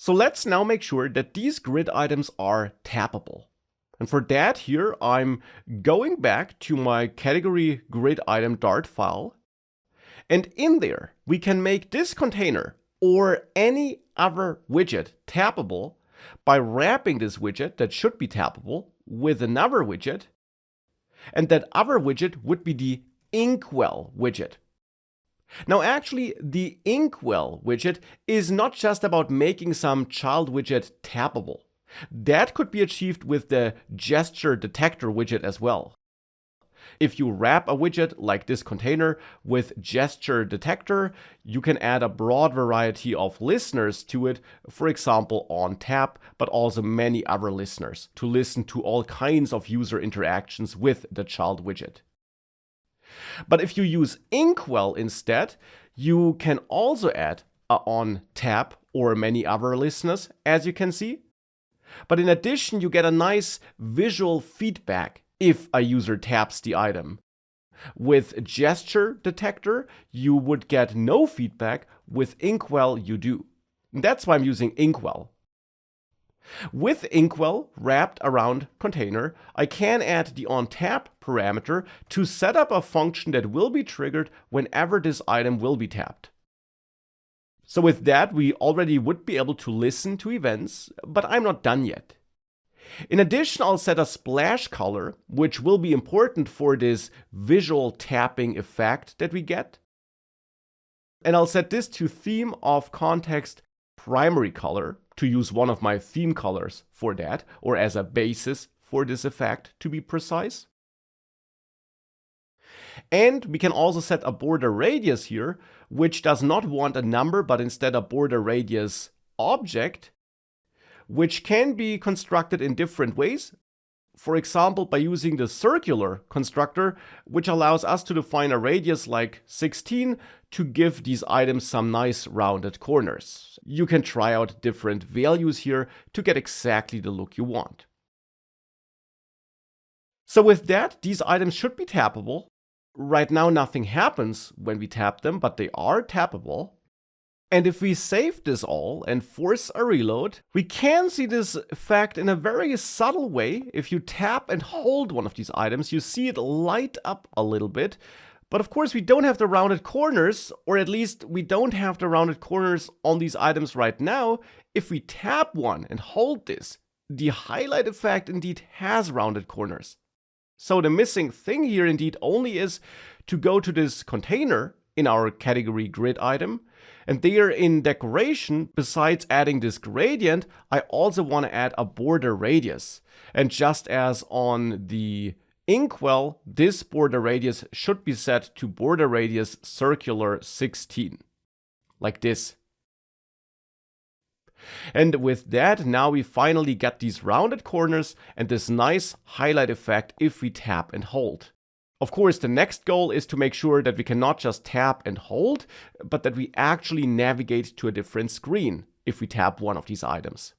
So let's now make sure that these grid items are tappable. And for that here, I'm going back to my category grid item Dart file. And in there, we can make this container or any other widget tappable by wrapping this widget that should be tappable with another widget. And that other widget would be the InkWell widget. Now actually, the InkWell widget is not just about making some child widget tappable. That could be achieved with the gesture detector widget as well. If you wrap a widget like this container with gesture detector, you can add a broad variety of listeners to it, for example on tap, but also many other listeners to listen to all kinds of user interactions with the child widget. But if you use InkWell instead, you can also add a on tap or many other listeners, as you can see. But in addition, you get a nice visual feedback if a user taps the item. With gesture detector, you would get no feedback. With InkWell, you do. And that's why I'm using InkWell. With InkWell wrapped around container, I can add the onTap parameter to set up a function that will be triggered whenever this item will be tapped. So with that, we already would be able to listen to events, but I'm not done yet. In addition, I'll set a splash color, which will be important for this visual tapping effect that we get. And I'll set this to theme of context primary color, to use one of my theme colors for that, or as a basis for this effect to be precise. And we can also set a border radius here, which does not want a number, but instead a border radius object, which can be constructed in different ways. For example, by using the circular constructor, which allows us to define a radius like 16 to give these items some nice rounded corners. You can try out different values here to get exactly the look you want. So with that, these items should be tappable. Right now, nothing happens when we tap them, but they are tappable. And if we save this all and force a reload, we can see this effect in a very subtle way. If you tap and hold one of these items, you see it light up a little bit. But of course, we don't have the rounded corners, or at least we don't have the rounded corners on these items right now. If we tap one and hold this, the highlight effect indeed has rounded corners. So the missing thing here indeed only is to go to this container in our category grid item. And there in decoration, besides adding this gradient, I also want to add a border radius. And just as on the InkWell, this border radius should be set to border radius circular 16, like this. And with that, now we finally get these rounded corners and this nice highlight effect if we tap and hold. Of course, the next goal is to make sure that we can not just tap and hold, but that we actually navigate to a different screen if we tap one of these items.